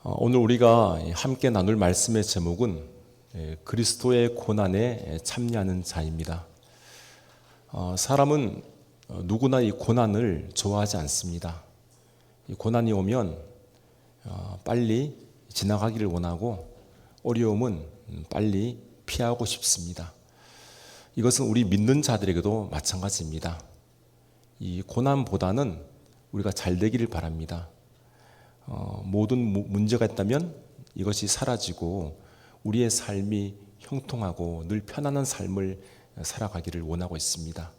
오늘 우리가 함께 나눌 말씀의 제목은 그리스도의 고난에 참여하는 자입니다. 사람은 누구나 이 고난을 좋아하지 않습니다. 이 고난이 오면 빨리 지나가기를 원하고 어려움은 빨리 피하고 싶습니다. 이것은 우리 믿는 자들에게도 마찬가지입니다. 이 고난보다는 우리가 잘 되기를 바랍니다. 모든 문제가 있다면 이것이 사라지고 우리의 삶이 형통하고 늘 편안한 삶을 살아가기를 원하고 있습니다.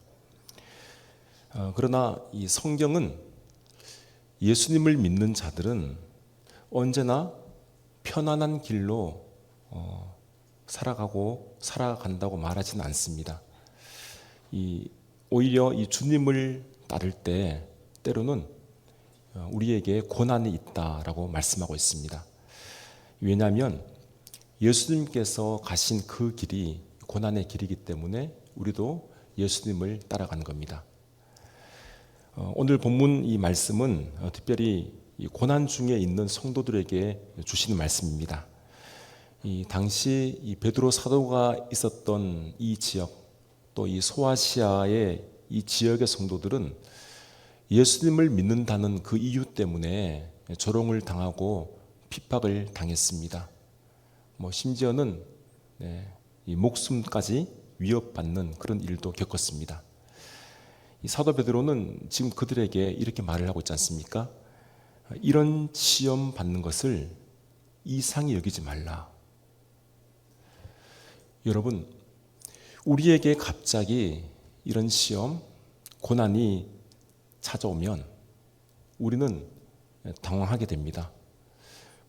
그러나 이 성경은 예수님을 믿는 자들은 언제나 편안한 길로 살아간다고 말하지는 않습니다. 오히려 이 주님을 따를 때 때로는 우리에게 고난이 있다라고 말씀하고 있습니다. 왜냐하면 예수님께서 가신 그 길이 고난의 길이기 때문에 우리도 예수님을 따라가는 겁니다. 오늘 본문 이 말씀은 특별히 이 고난 중에 있는 성도들에게 주시는 말씀입니다. 이 당시 이 베드로 사도가 있었던 이 지역, 또 이 소아시아의 이 지역의 성도들은 예수님을 믿는다는 그 이유 때문에 조롱을 당하고 핍박을 당했습니다. 심지어는 이 목숨까지 위협받는 그런 일도 겪었습니다. 이 사도 베드로는 지금 그들에게 이렇게 말을 하고 있지 않습니까? 이런 시험 받는 것을 이상히 여기지 말라. 여러분, 우리에게 갑자기 이런 시험, 고난이 찾아오면 우리는 당황하게 됩니다.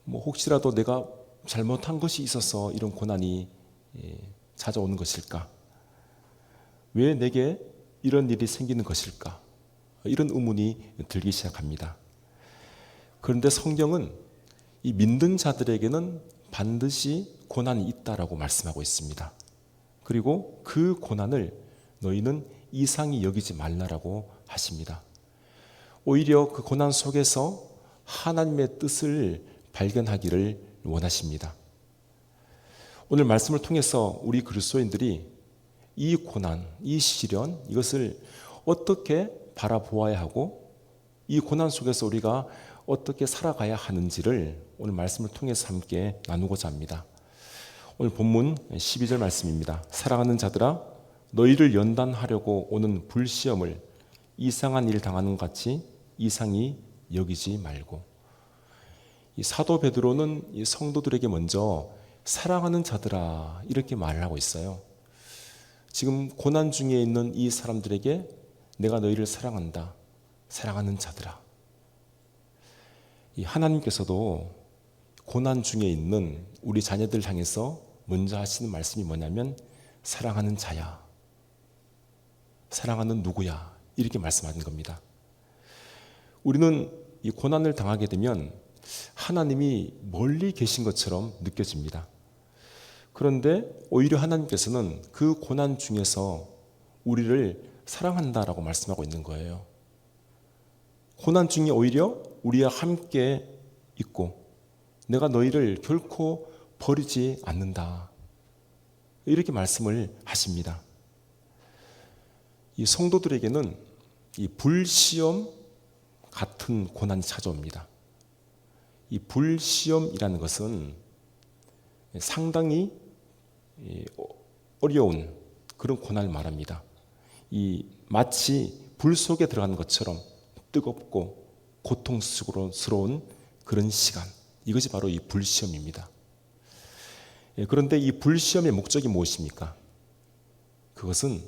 혹시라도 내가 잘못한 것이 있어서 이런 고난이 찾아오는 것일까? 왜 내게 이런 일이 생기는 것일까? 이런 의문이 들기 시작합니다. 그런데 성경은 이 믿는 자들에게는 반드시 고난이 있다라고 말씀하고 있습니다. 그리고 그 고난을 너희는 이상히 여기지 말라라고 하십니다. 오히려 그 고난 속에서 하나님의 뜻을 발견하기를 원하십니다. 오늘 말씀을 통해서 우리 그리스도인들이 이 고난, 이 시련, 이것을 어떻게 바라보아야 하고 이 고난 속에서 우리가 어떻게 살아가야 하는지를 오늘 말씀을 통해서 함께 나누고자 합니다. 오늘 본문 12절 말씀입니다. 사랑하는 자들아, 너희를 연단하려고 오는 불시험을 이상한 일 당하는 것 같이 이상히 여기지 말고. 이 사도 베드로는 이 성도들에게 먼저 사랑하는 자들아 이렇게 말을 하고 있어요. 지금 고난 중에 있는 이 사람들에게 내가 너희를 사랑한다. 사랑하는 자들아. 이 하나님께서도 고난 중에 있는 우리 자녀들 향해서 먼저 하시는 말씀이 뭐냐면 사랑하는 자야. 사랑하는 누구야. 이렇게 말씀하는 겁니다. 우리는 이 고난을 당하게 되면 하나님이 멀리 계신 것처럼 느껴집니다. 그런데 오히려 하나님께서는 그 고난 중에서 우리를 사랑한다라고 말씀하고 있는 거예요. 고난 중에 오히려 우리와 함께 있고 내가 너희를 결코 버리지 않는다. 이렇게 말씀을 하십니다. 이 성도들에게는 이 불시험 같은 고난이 찾아옵니다. 이 불시험이라는 것은 상당히 어려운 그런 고난을 말합니다. 마치 불 속에 들어가는 것처럼 뜨겁고 고통스러운 그런 시간, 이것이 바로 이 불시험입니다. 그런데 이 불시험의 목적이 무엇입니까? 그것은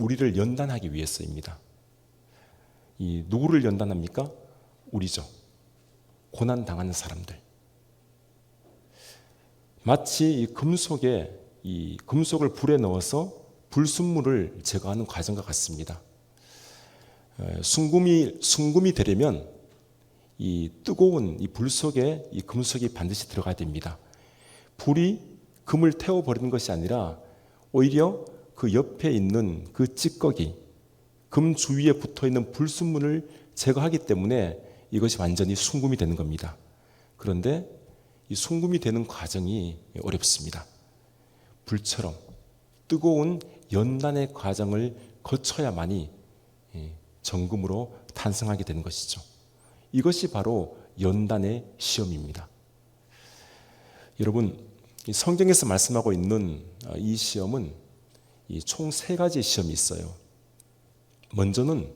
우리를 연단하기 위해서입니다. 누구를 연단합니까? 우리죠. 고난 당하는 사람들. 마치 이 금속을 불에 넣어서 불순물을 제거하는 과정과 같습니다. 순금이 되려면 이 뜨거운 이 불 속에 이 금속이 반드시 들어가야 됩니다. 불이 금을 태워버리는 것이 아니라 오히려 그 옆에 있는 그 찌꺼기, 금 주위에 붙어있는 불순물을 제거하기 때문에 이것이 완전히 순금이 되는 겁니다. 그런데 이 순금이 되는 과정이 어렵습니다. 불처럼 뜨거운 연단의 과정을 거쳐야만이 정금으로 탄생하게 되는 것이죠. 이것이 바로 연단의 시험입니다. 여러분, 성경에서 말씀하고 있는 이 시험은 총 3가지의 시험이 있어요. 먼저는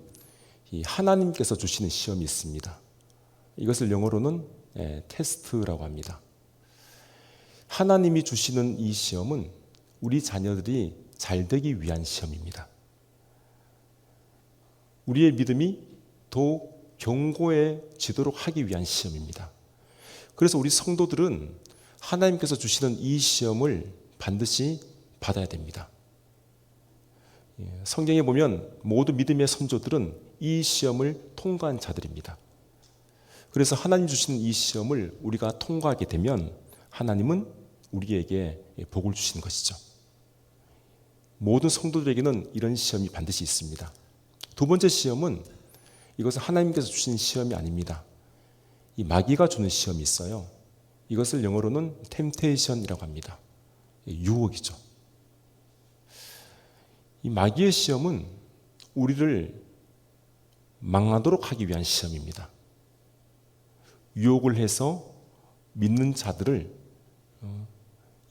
하나님께서 주시는 시험이 있습니다. 이것을 영어로는 테스트라고 합니다. 하나님이 주시는 이 시험은 우리 자녀들이 잘 되기 위한 시험입니다. 우리의 믿음이 더욱 견고해지도록 하기 위한 시험입니다. 그래서 우리 성도들은 하나님께서 주시는 이 시험을 반드시 받아야 됩니다. 성경에 보면 모두 믿음의 선조들은 이 시험을 통과한 자들입니다. 그래서 하나님 주시는 이 시험을 우리가 통과하게 되면 하나님은 우리에게 복을 주시는 것이죠. 모든 성도들에게는 이런 시험이 반드시 있습니다. 두 번째 시험은 이것은 하나님께서 주시는 시험이 아닙니다. 이 마귀가 주는 시험이 있어요. 이것을 영어로는 템테이션이라고 합니다. 유혹이죠. 이 마귀의 시험은 우리를 망하도록 하기 위한 시험입니다. 유혹을 해서 믿는 자들을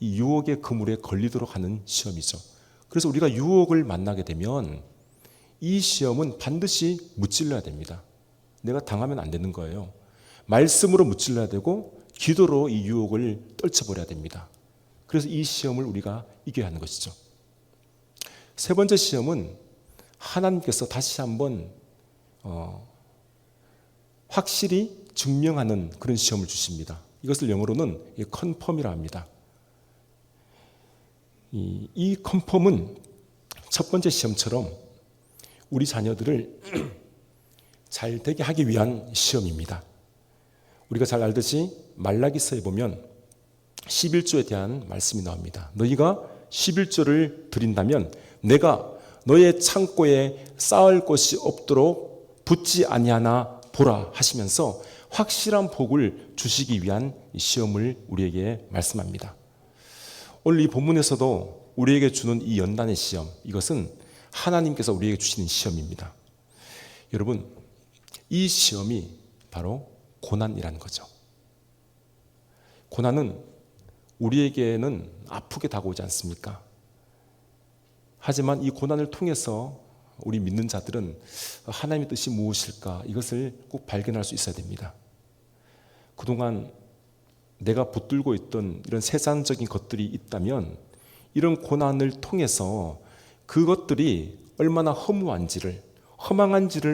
이 유혹의 그물에 걸리도록 하는 시험이죠. 그래서 우리가 유혹을 만나게 되면 이 시험은 반드시 무찔러야 됩니다. 내가 당하면 안 되는 거예요. 말씀으로 무찔러야 되고 기도로 이 유혹을 떨쳐버려야 됩니다. 그래서 이 시험을 우리가 이겨야 하는 것이죠. 세 번째 시험은 하나님께서 다시 한번 확실히 증명하는 그런 시험을 주십니다. 이것을 영어로는 컨펌이라 합니다. 이 컨펌은 첫 번째 시험처럼 우리 자녀들을 잘 되게 하기 위한 시험입니다. 우리가 잘 알듯이 말라기서에 보면 11조에 대한 말씀이 나옵니다. 너희가 11조를 드린다면 내가 너의 창고에 쌓을 것이 없도록 붙지 아니하나 보라 하시면서 확실한 복을 주시기 위한 시험을 우리에게 말씀합니다. 오늘 이 본문에서도 우리에게 주는 이 연단의 시험, 이것은 하나님께서 우리에게 주시는 시험입니다. 여러분, 이 시험이 바로 고난이라는 거죠. 고난은 우리에게는 아프게 다가오지 않습니까? 하지만 이 고난을 통해서 우리 믿는 자들은 하나님의 뜻이 무엇일까? 이것을 꼭 발견할 수 있어야 됩니다. 그동안 내가 붙들고 있던 이런 세상적인 것들이 있다면 이런 고난을 통해서 그것들이 얼마나 허망한지를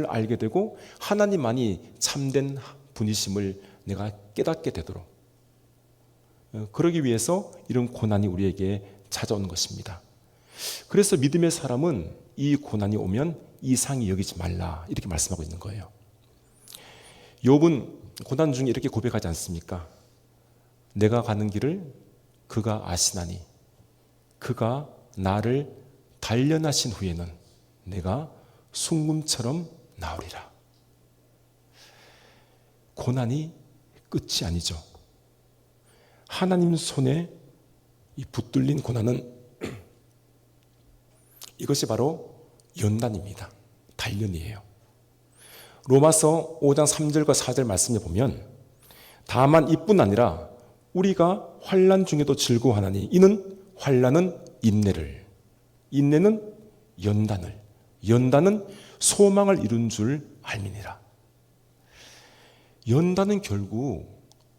알게 되고 하나님만이 참된 분이심을 내가 깨닫게 되도록, 그러기 위해서 이런 고난이 우리에게 찾아오는 것입니다. 그래서 믿음의 사람은 이 고난이 오면 이상히 여기지 말라, 이렇게 말씀하고 있는 거예요. 욥은 고난 중에 이렇게 고백하지 않습니까? 내가 가는 길을 그가 아시나니 그가 나를 단련하신 후에는 내가 순금처럼 나오리라. 고난이 끝이 아니죠. 하나님 손에 이 붙들린 고난은 이것이 바로 연단입니다. 단련이에요. 로마서 5장 3절과 4절 말씀에 보면 다만 이뿐 아니라 우리가 환난 중에도 즐거워하나니 이는 환난은 인내를, 인내는 연단을, 연단은 소망을 이룬 줄 알미니라. 연단은 결국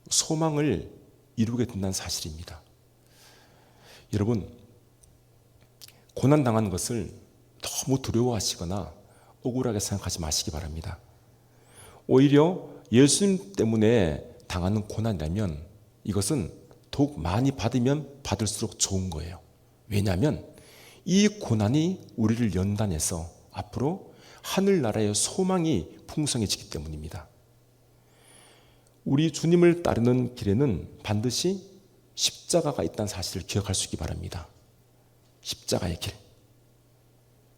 소망을 이루게 된다는 사실입니다. 여러분, 고난당하는 것을 너무 두려워하시거나 억울하게 생각하지 마시기 바랍니다. 오히려 예수님 때문에 당하는 고난이라면 이것은 더욱 많이 받으면 받을수록 좋은 거예요. 왜냐하면 이 고난이 우리를 연단해서 앞으로 하늘나라의 소망이 풍성해지기 때문입니다. 우리 주님을 따르는 길에는 반드시 십자가가 있다는 사실을 기억할 수 있기 바랍니다. 십자가의 길.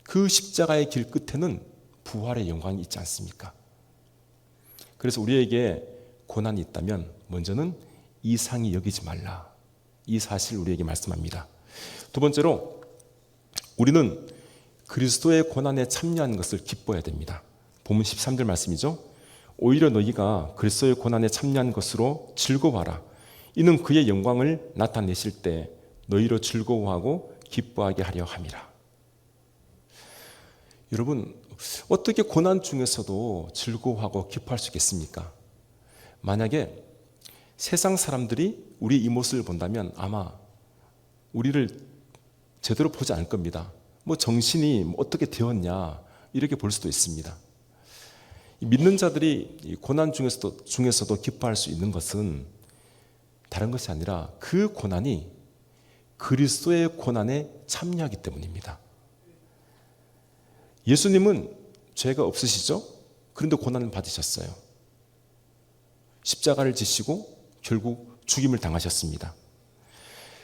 그 십자가의 길 끝에는 부활의 영광이 있지 않습니까? 그래서 우리에게 고난이 있다면 먼저는 이상히 여기지 말라. 이 사실을 우리에게 말씀합니다. 두 번째로 우리는 그리스도의 고난에 참여하는 것을 기뻐해야 됩니다. 본문 13절 말씀이죠. 오히려 너희가 그리스도의 고난에 참여한 것으로 즐거워하라. 이는 그의 영광을 나타내실 때 너희로 즐거워하고 기뻐하게 하려 함이라. 여러분, 어떻게 고난 중에서도 즐거워하고 기뻐할 수 있겠습니까? 만약에 세상 사람들이 우리 이 모습을 본다면 아마 우리를 제대로 보지 않을 겁니다. 뭐 정신이 어떻게 되었냐 이렇게 볼 수도 있습니다. 믿는 자들이 고난 중에서도 기뻐할 수 있는 것은 다른 것이 아니라 그 고난이 그리스도의 고난에 참여하기 때문입니다. 예수님은 죄가 없으시죠? 그런데 고난을 받으셨어요. 십자가를 지시고 결국 죽임을 당하셨습니다.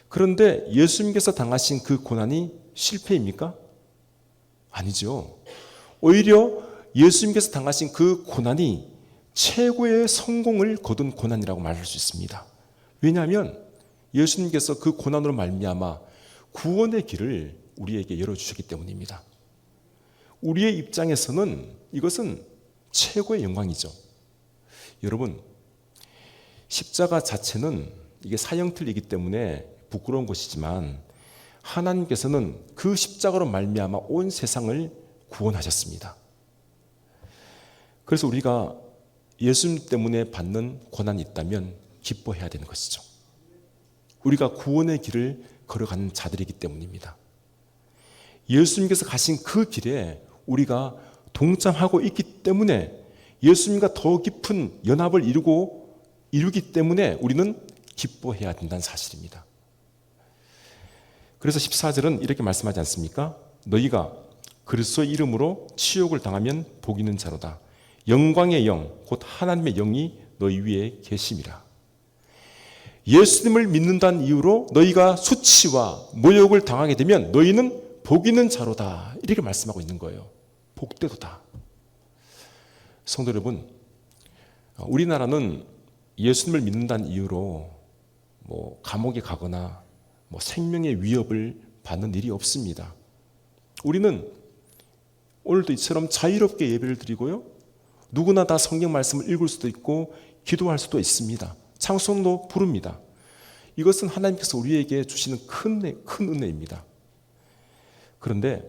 그런데 예수님께서 당하신 그 고난이 실패입니까? 아니죠. 오히려 예수님께서 당하신 그 고난이 최고의 성공을 거둔 고난이라고 말할 수 있습니다. 왜냐하면 예수님께서 그 고난으로 말미암아 구원의 길을 우리에게 열어주셨기 때문입니다. 우리의 입장에서는 이것은 최고의 영광이죠. 여러분, 십자가 자체는 이게 사형틀이기 때문에 부끄러운 것이지만 하나님께서는 그 십자가로 말미암아 온 세상을 구원하셨습니다. 그래서 우리가 예수님 때문에 받는 고난이 있다면 기뻐해야 되는 것이죠. 우리가 구원의 길을 걸어가는 자들이기 때문입니다. 예수님께서 가신 그 길에 우리가 동참하고 있기 때문에 예수님과 더 깊은 연합을 이루기 때문에 우리는 기뻐해야 된다는 사실입니다. 그래서 14절은 이렇게 말씀하지 않습니까? 너희가 그리스도의 이름으로 치욕을 당하면 복 있는 자로다. 영광의 영, 곧 하나님의 영이 너희 위에 계심이라. 예수님을 믿는다는 이유로 너희가 수치와 모욕을 당하게 되면 너희는 복 있는 자로다. 이렇게 말씀하고 있는 거예요. 복되도다. 성도 여러분, 우리나라는 예수님을 믿는다는 이유로 감옥에 가거나 생명의 위협을 받는 일이 없습니다. 우리는 오늘도 이처럼 자유롭게 예배를 드리고요. 누구나 다 성경 말씀을 읽을 수도 있고 기도할 수도 있습니다. 찬송도 부릅니다. 이것은 하나님께서 우리에게 주시는 큰 은혜입니다. 그런데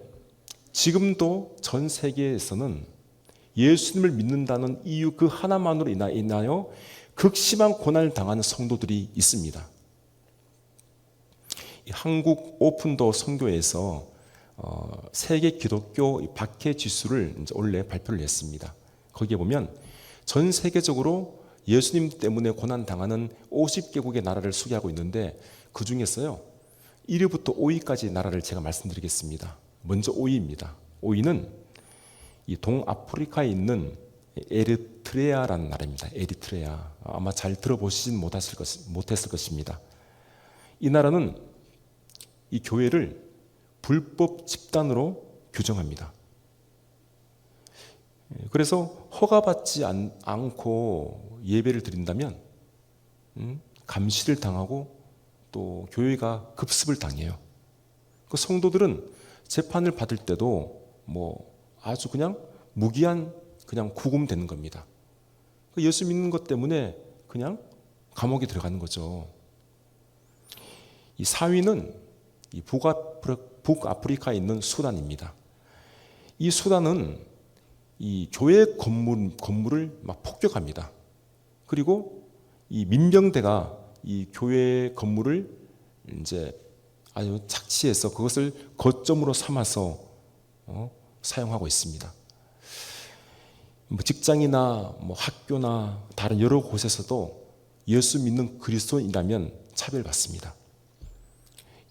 지금도 전 세계에서는 예수님을 믿는다는 이유 그 하나만으로 인하여 극심한 고난을 당하는 성도들이 있습니다. 한국 오픈도어 선교회에서 세계 기독교 박해 지수를 올해 발표를 했습니다. 거기에 보면 전 세계적으로 예수님 때문에 고난 당하는 50개국의 나라를 소개하고 있는데 그 중에서요 1위부터 5위까지 나라를 제가 말씀드리겠습니다. 먼저 5위입니다. 5위는 이 동아프리카에 있는 에리트레아라는 나라입니다. 에리트레아. 아마 잘 들어보시진 못했을 것입니다. 이 나라는 이 교회를 불법 집단으로 규정합니다. 그래서 허가받지 않고 예배를 드린다면 감시를 당하고 또 교회가 급습을 당해요. 그 성도들은 재판을 받을 때도 아주 그냥 무기한 그냥 구금되는 겁니다. 예수 믿는 것 때문에 그냥 감옥에 들어가는 거죠. 이 4위는 이 북아프리카에 있는 수단입니다. 이 수단은 이 교회 건물을 막 폭격합니다. 그리고 이 민병대가 이 교회 건물을 이제 아주 착취해서 그것을 거점으로 삼아서 사용하고 있습니다. 직장이나 학교나 다른 여러 곳에서도 예수 믿는 그리스도인이라면 차별받습니다.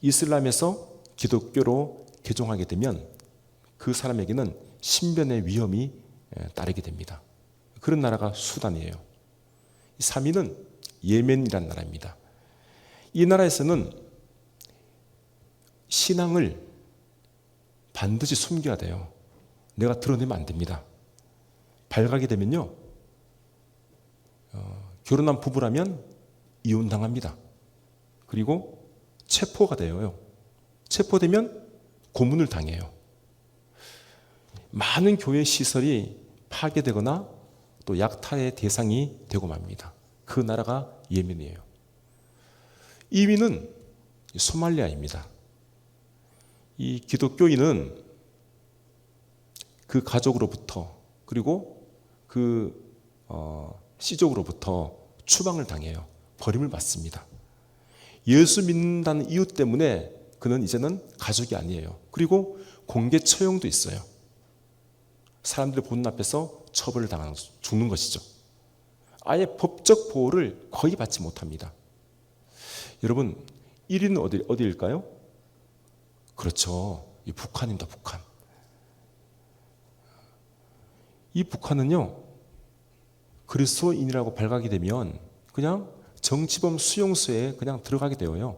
이슬람에서 기독교로 개종하게 되면 그 사람에게는 신변의 위험이 따르게 됩니다. 그런 나라가 수단이에요. 3위는 예멘이라는 나라입니다. 이 나라에서는 신앙을 반드시 숨겨야 돼요. 내가 드러내면 안 됩니다. 밝하게 되면요 결혼한 부부라면 이혼당합니다. 그리고 체포가 돼요. 체포되면 고문을 당해요. 많은 교회 시설이 파괴되거나 또 약탈의 대상이 되고 맙니다. 그 나라가 예멘이에요. 2위는 소말리아입니다. 이 기독교인은 그 가족으로부터 그리고 그 시족으로부터 추방을 당해요. 버림을 받습니다. 예수 믿는다는 이유 때문에 그는 이제는 가족이 아니에요. 그리고 공개 처형도 있어요. 사람들이 보는 앞에서 처벌을 당하는 죽는 것이죠. 아예 법적 보호를 거의 받지 못합니다. 여러분, 1위는 어디일까요? 그렇죠. 이 북한입니다. 북한. 이 북한은요, 그리스도인이라고 발각이 되면 그냥 정치범 수용소에 그냥 들어가게 되어요.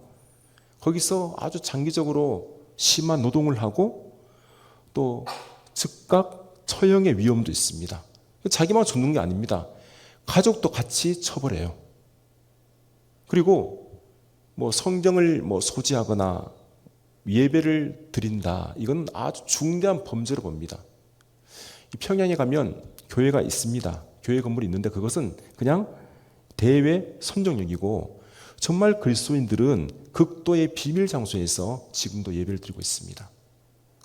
거기서 아주 장기적으로 심한 노동을 하고 또 즉각 처형의 위험도 있습니다. 자기만 죽는 게 아닙니다. 가족도 같이 처벌해요. 그리고 성경을 소지하거나 예배를 드린다. 이건 아주 중대한 범죄로 봅니다. 평양에 가면 교회가 있습니다. 교회 건물이 있는데 그것은 그냥 대외 선정용이고 정말 그리스도인들은 극도의 비밀 장소에서 지금도 예배를 드리고 있습니다.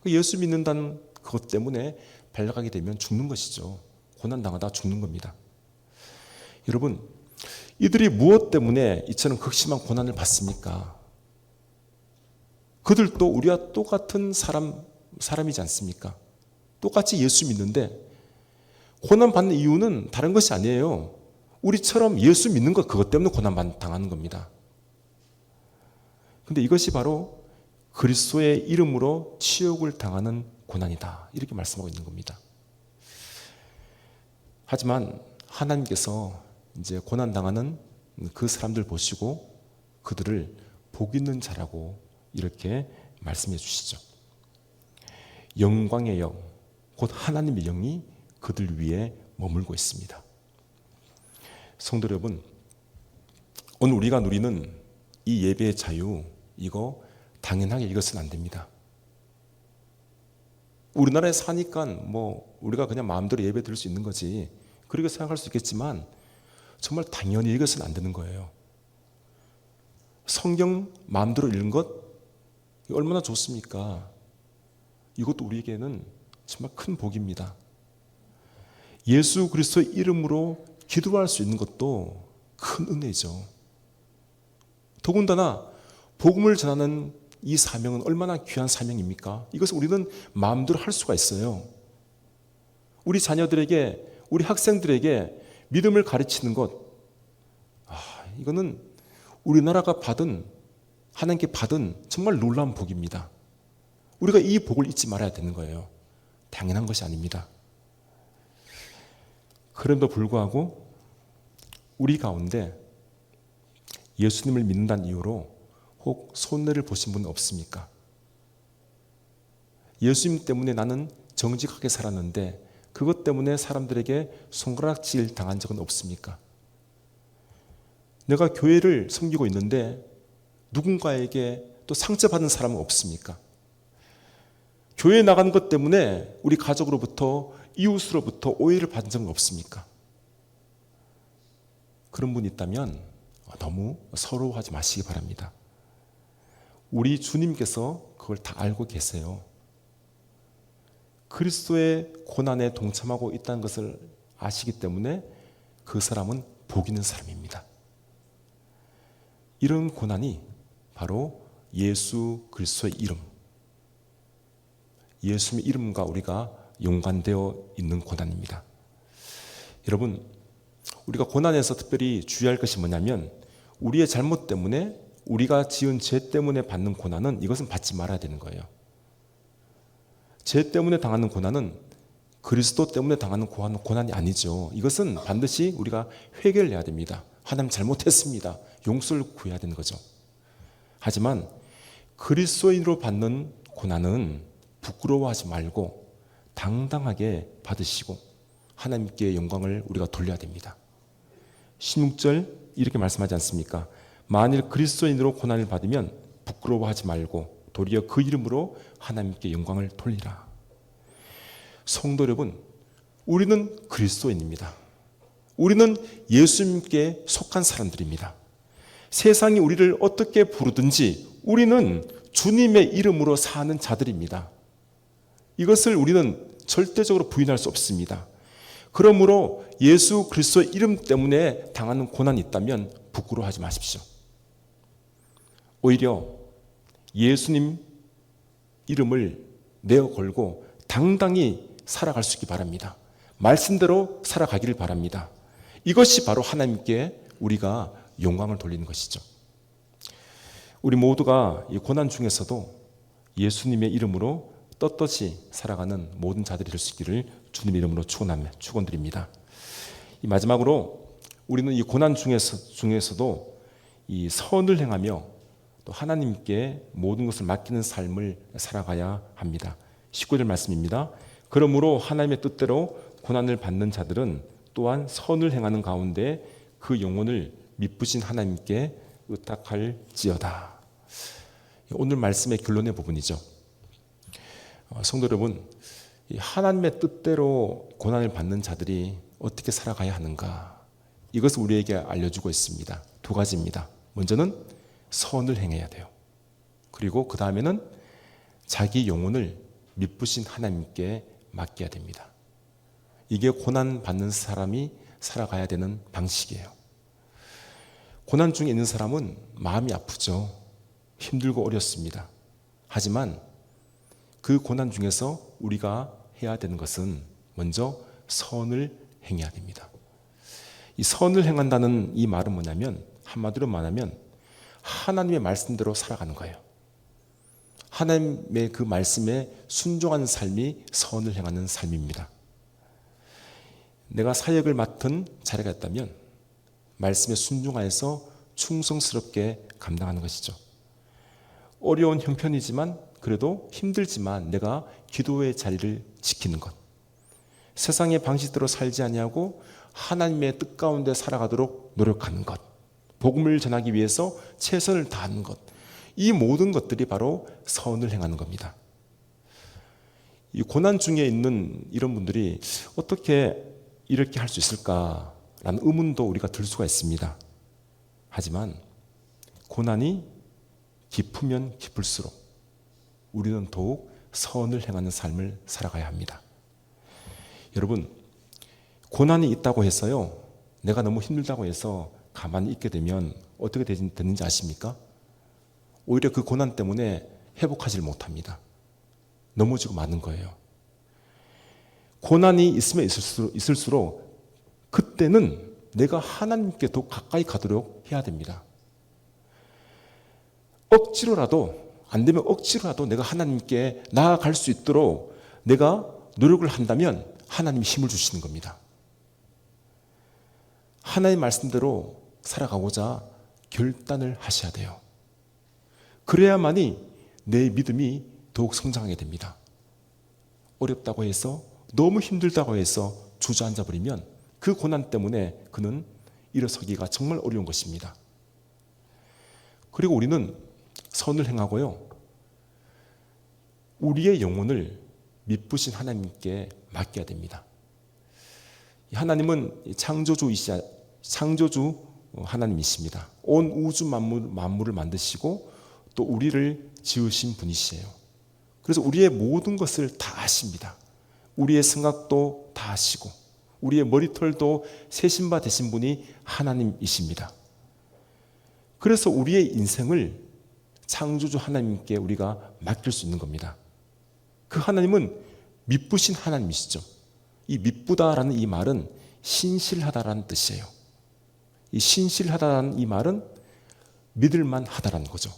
예수 믿는다는 그것 때문에 발각하게 되면 죽는 것이죠. 고난당하다 죽는 겁니다. 여러분, 이들이 무엇 때문에 이처럼 극심한 고난을 받습니까? 그들도 우리와 똑같은 사람이지 않습니까? 똑같이 예수 믿는데 고난받는 이유는 다른 것이 아니에요. 우리처럼 예수 믿는 것 그것 때문에 고난당하는 겁니다. 근데 이것이 바로 그리스도의 이름으로 치욕을 당하는 고난이다. 이렇게 말씀하고 있는 겁니다. 하지만 하나님께서 이제 고난당하는 그 사람들 보시고 그들을 복 있는 자라고 이렇게 말씀해 주시죠. 영광의 영, 곧 하나님의 영이 그들 위에 머물고 있습니다. 성도 여러분, 오늘 우리가 누리는 이 예배의 자유, 이거 당연하게 이것은 안 됩니다. 우리나라에 사니까 우리가 그냥 마음대로 예배 드릴 수 있는 거지 그렇게 생각할 수 있겠지만 정말 당연히 이것은 안 되는 거예요. 성경 마음대로 읽는 것 얼마나 좋습니까? 이것도 우리에게는 정말 큰 복입니다. 예수 그리스도의 이름으로 기도할 수 있는 것도 큰 은혜죠. 더군다나 복음을 전하는 이 사명은 얼마나 귀한 사명입니까? 이것을 우리는 마음대로 할 수가 있어요. 우리 자녀들에게, 우리 학생들에게 믿음을 가르치는 것, 이거는 우리나라가 하나님께 받은 정말 놀라운 복입니다. 우리가 이 복을 잊지 말아야 되는 거예요. 당연한 것이 아닙니다. 그럼에도 불구하고 우리 가운데 예수님을 믿는다는 이유로 혹 손해를 보신 분 없습니까? 예수님 때문에 나는 정직하게 살았는데 그것 때문에 사람들에게 손가락질 당한 적은 없습니까? 내가 교회를 섬기고 있는데 누군가에게 또 상처받은 사람은 없습니까? 교회에 나가는 것 때문에 우리 가족으로부터 이웃으로부터 오해를 받은 적은 없습니까? 그런 분이 있다면 너무 서러워하지 마시기 바랍니다. 우리 주님께서 그걸 다 알고 계세요. 그리스도의 고난에 동참하고 있다는 것을 아시기 때문에 그 사람은 복 있는 사람입니다. 이런 고난이 바로 예수 그리스도의 이름, 예수님의 이름과 우리가 연관되어 있는 고난입니다. 여러분, 우리가 고난에서 특별히 주의할 것이 뭐냐면 우리의 잘못 때문에 우리가 지은 죄 때문에 받는 고난은 이것은 받지 말아야 되는 거예요. 죄 때문에 당하는 고난은 그리스도 때문에 당하는 고난이 아니죠. 이것은 반드시 우리가 회개를 해야 됩니다. 하나님 잘못했습니다. 용서를 구해야 되는 거죠. 하지만 그리스도인으로 받는 고난은 부끄러워하지 말고 당당하게 받으시고 하나님께 영광을 우리가 돌려야 됩니다. 16절 이렇게 말씀하지 않습니까? 만일 그리스도인으로 고난을 받으면 부끄러워하지 말고 도리어 그 이름으로 하나님께 영광을 돌리라. 성도 여러분, 우리는 그리스도인입니다. 우리는 예수님께 속한 사람들입니다. 세상이 우리를 어떻게 부르든지 우리는 주님의 이름으로 사는 자들입니다. 이것을 우리는 절대적으로 부인할 수 없습니다. 그러므로 예수 그리스도 이름 때문에 당하는 고난이 있다면 부끄러워하지 마십시오. 오히려 예수님 이름을 내어 걸고 당당히 살아갈 수 있기 바랍니다. 말씀대로 살아가기를 바랍니다. 이것이 바로 하나님께 우리가 영광을 돌리는 것이죠. 우리 모두가 이 고난 중에서도 예수님의 이름으로 떳떳이 살아가는 모든 자들이 될 수 있기를 주님의 이름으로 축원드립니다. 마지막으로 우리는 이 고난 중에서도 이 선을 행하며 또 하나님께 모든 것을 맡기는 삶을 살아가야 합니다. 19절 말씀입니다. 그러므로 하나님의 뜻대로 고난을 받는 자들은 또한 선을 행하는 가운데 그 영혼을 미쁘신 하나님께 의탁할지어다. 오늘 말씀의 결론의 부분이죠. 성도 여러분, 하나님의 뜻대로 고난을 받는 자들이 어떻게 살아가야 하는가? 이것을 우리에게 알려주고 있습니다. 두 가지입니다. 먼저는 선을 행해야 돼요. 그리고 그 다음에는 자기 영혼을 미쁘신 하나님께 맡겨야 됩니다. 이게 고난 받는 사람이 살아가야 되는 방식이에요. 고난 중에 있는 사람은 마음이 아프죠. 힘들고 어렵습니다. 하지만 그 고난 중에서 우리가 해야 되는 것은 먼저 선을 행해야 됩니다. 이 선을 행한다는 이 말은 뭐냐면, 한마디로 말하면 하나님의 말씀대로 살아가는 거예요. 하나님의 그 말씀에 순종하는 삶이 선을 행하는 삶입니다. 내가 사역을 맡은 자리가 있다면 말씀에 순종하여서 충성스럽게 감당하는 것이죠. 어려운 형편이지만 그래도 힘들지만 내가 기도의 자리를 지키는 것, 세상의 방식대로 살지 아니하고 하나님의 뜻 가운데 살아가도록 노력하는 것, 복음을 전하기 위해서 최선을 다하는 것, 이 모든 것들이 바로 선을 행하는 겁니다. 이 고난 중에 있는 이런 분들이 어떻게 이렇게 할 수 있을까라는 의문도 우리가 들 수가 있습니다. 하지만 고난이 깊으면 깊을수록 우리는 더욱 선을 행하는 삶을 살아가야 합니다. 여러분, 고난이 있다고 해서요, 내가 너무 힘들다고 해서 가만히 있게 되면 어떻게 되는지 아십니까? 오히려 그 고난 때문에 회복하지 못합니다. 넘어지고 마는 거예요. 고난이 있으면 있을수록 그때는 내가 하나님께 더 가까이 가도록 해야 됩니다. 억지로라도, 안 되면 억지로라도 내가 하나님께 나아갈 수 있도록 내가 노력을 한다면 하나님이 힘을 주시는 겁니다. 하나님의 말씀대로 살아가고자 결단을 하셔야 돼요. 그래야만이 내 믿음이 더욱 성장하게 됩니다. 어렵다고 해서, 너무 힘들다고 해서 주저앉아 버리면 그 고난 때문에 그는 일어서기가 정말 어려운 것입니다. 그리고 우리는 선을 행하고요, 우리의 영혼을 미쁘신 하나님께 맡겨야 됩니다. 하나님은 창조주 하나님이십니다. 온 우주 만물을 만드시고 또 우리를 지으신 분이시에요. 그래서 우리의 모든 것을 다 아십니다. 우리의 생각도 다 아시고 우리의 머리털도 세신 바 되신 분이 하나님이십니다. 그래서 우리의 인생을 창조주 하나님께 우리가 맡길 수 있는 겁니다. 그 하나님은 미쁘신 하나님이시죠. 이 미쁘다라는 이 말은 신실하다라는 뜻이에요. 이 신실하다라는 이 말은 믿을만 하다라는 거죠.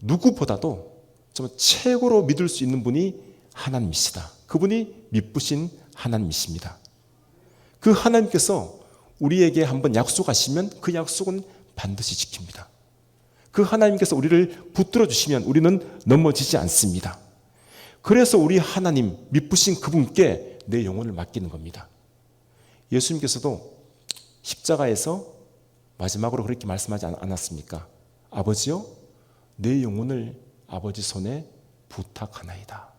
누구보다도 정말 최고로 믿을 수 있는 분이 하나님이시다. 그분이 미쁘신 하나님이십니다. 그 하나님께서 우리에게 한번 약속하시면 그 약속은 반드시 지킵니다. 그 하나님께서 우리를 붙들어 주시면 우리는 넘어지지 않습니다. 그래서 우리 하나님, 미쁘신 그분께 내 영혼을 맡기는 겁니다. 예수님께서도 십자가에서 마지막으로 그렇게 말씀하지 않았습니까? 아버지요, 내 영혼을 아버지 손에 부탁하나이다.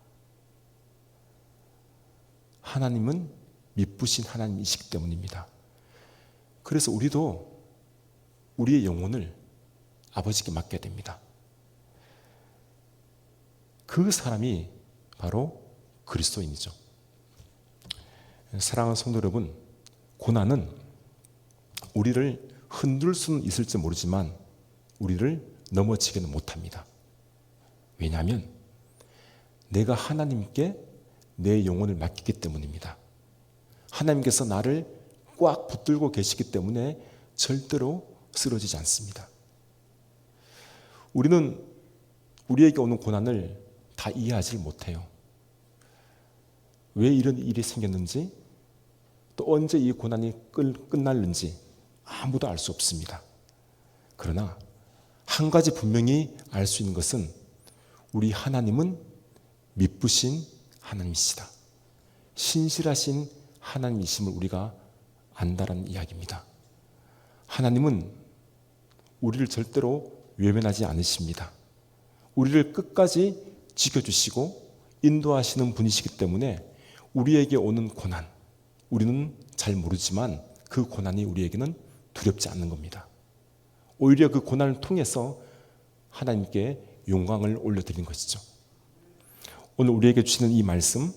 하나님은 미쁘신 하나님이시기 때문입니다. 그래서 우리도 우리의 영혼을 아버지께 맡겨야 됩니다. 그 사람이 바로 그리스도인이죠. 사랑하는 성도 여러분, 고난은 우리를 흔들 수는 있을지 모르지만 우리를 넘어지게는 못합니다. 왜냐하면 내가 하나님께 내 영혼을 맡기기 때문입니다. 하나님께서 나를 꽉 붙들고 계시기 때문에 절대로 쓰러지지 않습니다. 우리는 우리에게 오는 고난을 다 이해하지 못해요. 왜 이런 일이 생겼는지, 또 언제 이 고난이 끝날는지 아무도 알 수 없습니다. 그러나 한 가지 분명히 알 수 있는 것은 우리 하나님은 미쁘신 하나님이시다. 신실하신 하나님이심을 우리가 안다라는 이야기입니다. 하나님은 우리를 절대로 외면하지 않으십니다. 우리를 끝까지 지켜주시고 인도하시는 분이시기 때문에 우리에게 오는 고난, 우리는 잘 모르지만 그 고난이 우리에게는 두렵지 않는 겁니다. 오히려 그 고난을 통해서 하나님께 영광을 올려드리는 것이죠. 오늘 우리에게 주시는 이 말씀,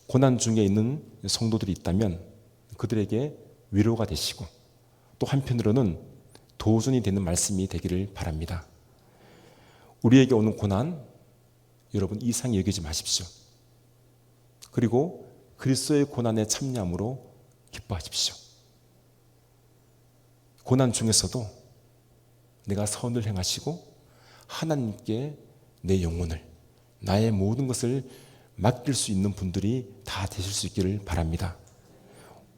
고난 중에 있는 성도들이 있다면 그들에게 위로가 되시고 또 한편으로는 도전이 되는 말씀이 되기를 바랍니다. 우리에게 오는 고난, 여러분 이상히 여기지 마십시오. 그리고 그리스도의 고난에 참여함으로 기뻐하십시오. 고난 중에서도 내가 선을 행하시고 하나님께 내 영혼을, 나의 모든 것을 맡길 수 있는 분들이 다 되실 수 있기를 바랍니다.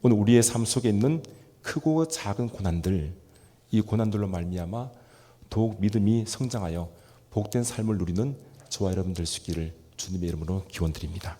오늘 우리의 삶 속에 있는 크고 작은 고난들, 이 고난들로 말미암아 더욱 믿음이 성장하여 복된 삶을 누리는 저와 여러분 될 수 있기를 주님의 이름으로 기원드립니다.